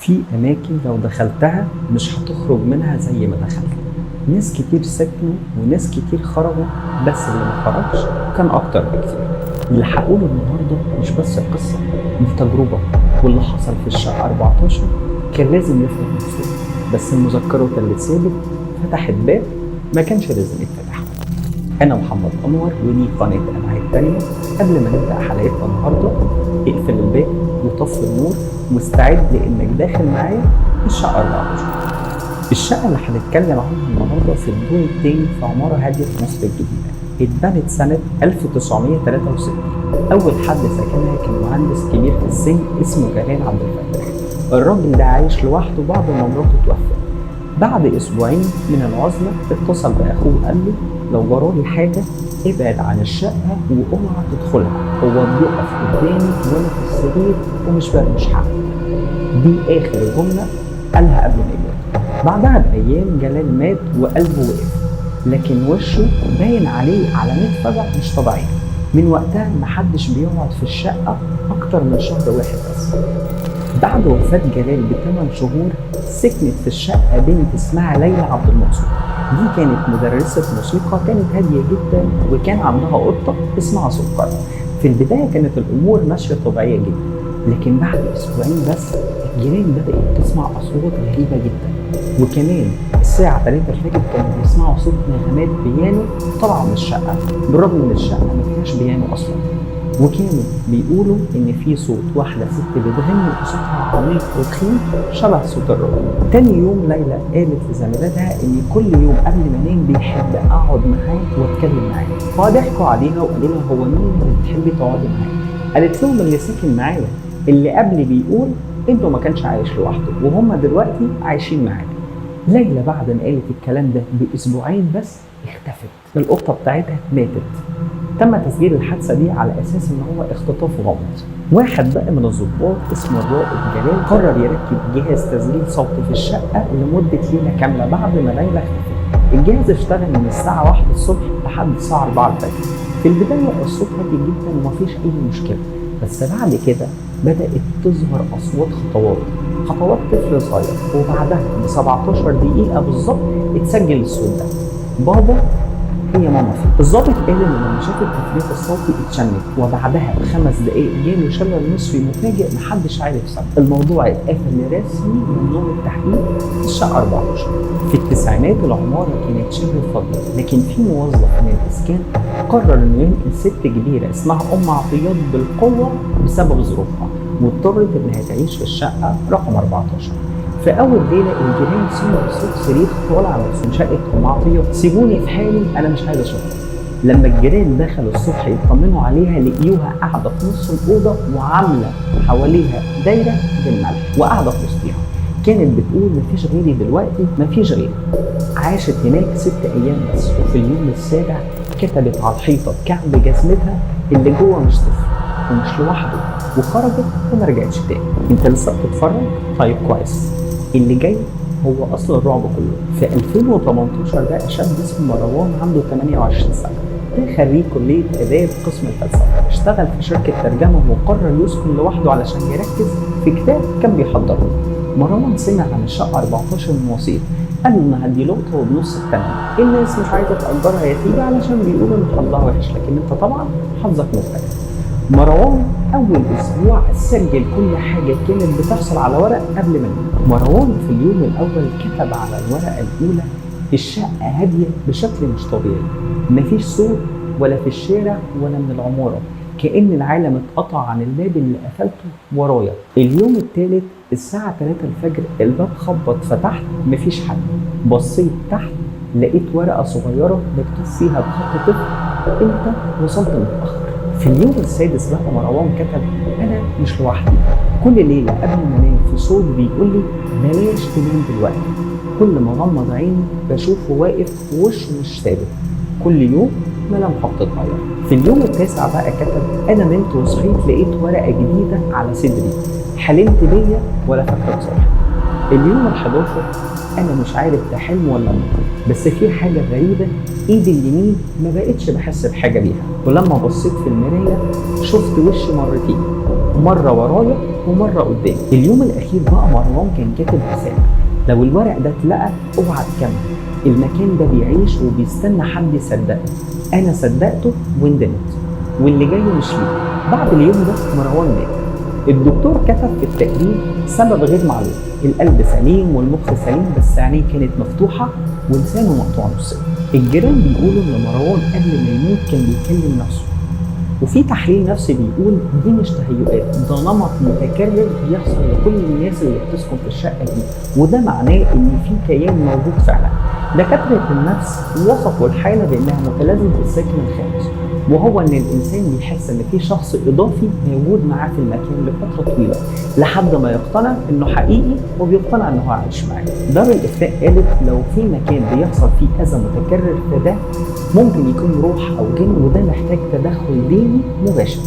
في أماكن لو دخلتها مش هتخرج منها زي ما دخلت. ناس كتير سكنوا وناس كتير خرجوا، بس اللي ما خرجش كان أكتر بكتير. اللي هقوله النهارده مش بس قصة، دي تجربة، واللي حصل في الشقة 14 كان لازم يفتح نفسه، بس المذكرات اللي اتسابت فتحت باب ما كانش لازم يتفتح. أنا محمد أنور ودي قناة أبعاد تانية. قبل ما نبدأ حلقتنا النهارده اقفل الباب وطفي النور واستعد لأنك داخل معايا الشقة 14. الشقة اللي هنتكلم عنها النهارده في الدور التاني في عمارة هادية في مصر الجديدة. اتبنت سنة 1963. أول حد سكنها كان مهندس كبير في السن اسمه جلال عبد الفتاح. الراجل ده عايش لوحده بعد ما مراته توفت. بعد أسبوعين من العزلة اتصل بأخوه وقال له لو جرالي حاجة ابعد عن الشقة واوعى تدخلها، هو بيقف قدامي وانا في السرير ومش برمش حق. دي آخر جملة قالها قبل ما يموت. بعدها بأيام جلال مات وقلبه وقف، لكن وشه باين عليه علامات فزع مش طبيعية. من وقتها محدش بيقعد في الشقة أكتر من شهر واحد بس. بعد وفاة جلال ب8 شهور سكنت في الشقة بنت اسمها ليلى عبد الناصر. دي كانت مدرسة موسيقى، كانت هادية جدا وكان عندها قطة اسمها سكر. في البداية كانت الأمور ماشية طبيعية جدا، لكن بعد أسبوعين بس الجيران بدأت تسمع أصوات غريبة جدا، وكمان الساعة 3 الفجر كانوا بيسمعوا صوت نغمات بيانو طالعة من الشقة، بالرغم إن الشقة ما فيهاش بيانو أصلا. وكانوا بيقولوا إن في صوت واحدة ست بتغني وصوتها عميق وتخين شبه صوت الراجل. تاني يوم ليلى قالت لزميلاتها إن كل يوم قبل ما انام بيحب أقعد معاه وأتكلم معاه، فضحكوا عليها وقالوا لها هو مين اللي بتحبي تقعدي معاه؟ قالت لهم اللي ساكن معايا، اللي قبل بيقول إنه ما كانش عايش لوحده وهم دلوقتي عايشين معاه. ليلى بعد ما قالت الكلام ده بأسبوعين بس اختفت. القطة بتاعتها ماتت. تم تسجيل الحادثة دي على أساس إن هو اختطاف غامض. واحد بقى من الضباط اسمه الرائد جلال قرر يركب جهاز تسجيل صوتي في الشقة لمدة ليلة كاملة بعد ما ليلى اختفت. الجهاز اشتغل من الساعة 1 الصبح لحد الساعة 4 الفجر. في البداية الصوت هادي جدا ومفيش أي مشكلة، بس بعد كده بدأت تظهر أصوات خطوات طفل صغير، وبعدها ب 17 دقيقة بالظبط اتسجل الصوت ده. بابا هي ماما فيه. الظابط قال ان لما شاف التفريغ الصوتي اتشنج، وبعدها ب5 دقايق جاله شلل نصفي مفاجئ محدش عارف سببه. الموضوع اتقفل رسمي من يوم التحقيق في الشقة 14. في التسعينات العمارة كانت شبه فاضية، لكن في موظف من الاسكان قرر انه ينقل ست كبيرة اسمها ام عطيات بالقوة بسبب ظروفها، واضطرت انها تعيش في الشقة رقم 14. في أول ليلة الجيران سمعوا صوت صريخ طالع من شقة أم عطية، سيبوني في حالي أنا مش عايز أشوفها. لما الجيران دخلوا الصبح يطمنوا عليها لقيوها قاعدة في نص الأوضة وعاملة حواليها دايرة بالملح وقاعدة في وسطيها. كانت بتقول مفيش غيري دلوقتي، مفيش غيري. عاشت هناك 6 أيام بس، وفي اليوم السابع كتبت على الحيطة بكعب جزمتها اللي جوه مش طفل ومش لوحده، وخرجت وما رجعتش تاني. انت لسه بتتفرج؟ طيب كويس. اللي جاي هو اصل الرعب كله. في 2018 بقى شاب اسمه مروان عنده 28 سنه، ده خريج كليه اداب قسم الفلسفه، اشتغل في شركه ترجمه وقرر يسكن لوحده علشان يركز في كتاب كان بيحضره. مروان سمع عن الشقه 14 من وسيط، قال له انها دي لقطه وبنص الثمن، الناس مش عايزه تاجرها يا تيجي علشان بيقولوا ان حظها وحش، لكن انت طبعا حظك مختلف. مروان أول أسبوع سجل كل حاجة كانت بتحصل على ورق قبل ما ينام. مروان في اليوم الأول كتب على الورقة الأولى الشقة هادية بشكل مش طبيعي، مفيش صوت ولا في الشارع ولا من العمارة، كأن العالم اتقطع عن الباب اللي قفلته ورايا. اليوم الثالث الساعة 3 الفجر الباب خبط، فتحت مفيش حد. بصيت تحت لقيت ورقة صغيرة مكتوب فيها بخط طفل أنت وصلت متأخر. في اليوم السادس بقى مروان كتب أنا مش لوحدي، كل ليلة قبل ما انام في صوت بيقول لي بلاش تنام دلوقتي. كل ما اغمض عيني بشوفه واقف ووشه مش ثابت. كل يوم ملامحه بتتغير. في اليوم التاسع بقى كتب أنا نمت وصحيت لقيت ورقة جديدة على صدري، حلمت بيا ولا فاكرة صبحي. اليوم ال11 أنا مش عارف ده حلم ولا نوم، بس في حاجة غريبة، إيدي اليمين ما بقتش بحس بحاجة بيها، ولما بصيت في المراية شفت وشي مرتين، مره ورايا ومره قدامي. اليوم الاخير بقى مروان كان كاتب رساله: لو الورق ده اتلقى اوعى تكمل، المكان ده بيعيش وبيستنى حد يصدقه. انا صدقته وندمت، واللي جاي مش ليه. بعد اليوم ده مروان مات. الدكتور كتب في التقرير سبب غير معلوم، القلب سليم والمخ سليم بس عينيه كانت مفتوحه ولسانه مقطوع نصين. الجيران بيقولوا ان مروان قبل ما يموت كان بيكلم نفسه، وفي تحليل نفسي بيقول دي مش تهيؤات، ده نمط متكرر بيحصل لكل الناس اللي بتسكن في الشقه دي، وده معناه ان في كيان موجود فعلا. دكاتره النفس وصفوا الحاله بانها متلازمه السكن الخامس، وهو ان الانسان بيحس ان في شخص اضافي موجود معاه في المكان لفتره طويله لحد ما يقتنع انه حقيقي وبيقتنع انه عايش معاه. دار الافتاء قالت لو في مكان بيحصل فيه اذى متكرر فده ممكن يكون روح او جن، وده محتاج تدخل ديني مباشر.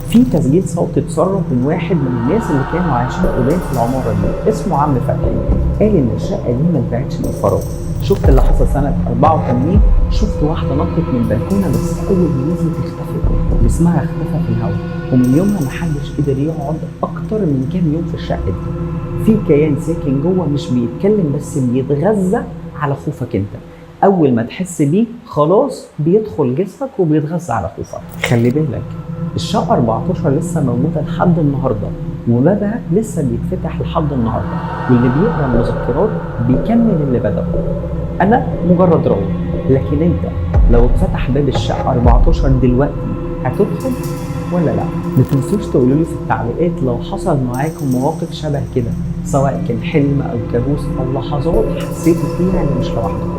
في تسجيل صوتي اتسرب من واحد من الناس اللي كانوا عايشين قدام في العماره دي اسمه عم فتحي، قال ان الشقه دي ما اتباعتش من فراغ. شفت اللي حصل سنه 84، شفت واحده نطت من بلكونه بس اول ما نزلت اختفت، جسمها اختفى في الهواء، ومن يومها محدش قدر يقعد اكتر من كام يوم في الشقه دي. في كيان ساكن جوه مش بيتكلم بس بيتغذى على خوفك انت. اول ما تحس بيه خلاص بيدخل جسمك وبيتغذى على خوفك. خلي بالك الشقه 14 لسه موجوده لحد النهارده، وبابها لسه بيتفتح لحد النهارده، واللي بيقرا المذكرات بيكمل اللي بدأه. انا مجرد راوي، لكن انت لو اتفتح باب الشقه 14 دلوقتي هتدخل ولا لا؟ ما تنسوش تقولوا لي في التعليقات لو حصل معاكم مواقف شبه كده، سواء كان حلم او كابوس او لحظات حسيتوا فيها ان مش لوحدكم.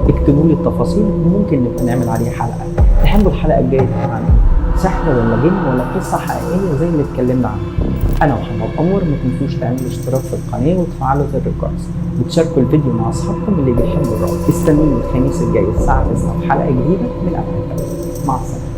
اكتبوا لي التفاصيل وممكن نبقى نعمل عليها حلقه. تحبوا الحلقه الجايه تكون عن سحر ولا جن ولا قصه حقيقيه زي اللي اتكلمنا عنها؟ انا محمد قمر. ما تنسوش تعملوا اشتراك في القناه وتفعلوا زر الجرس وتشاركوا الفيديو مع اصحابكم اللي بيحبوا الرعب. استنوني الخميس الجاي الساعه 9 في حلقه جديده من أمل. مع السلامه.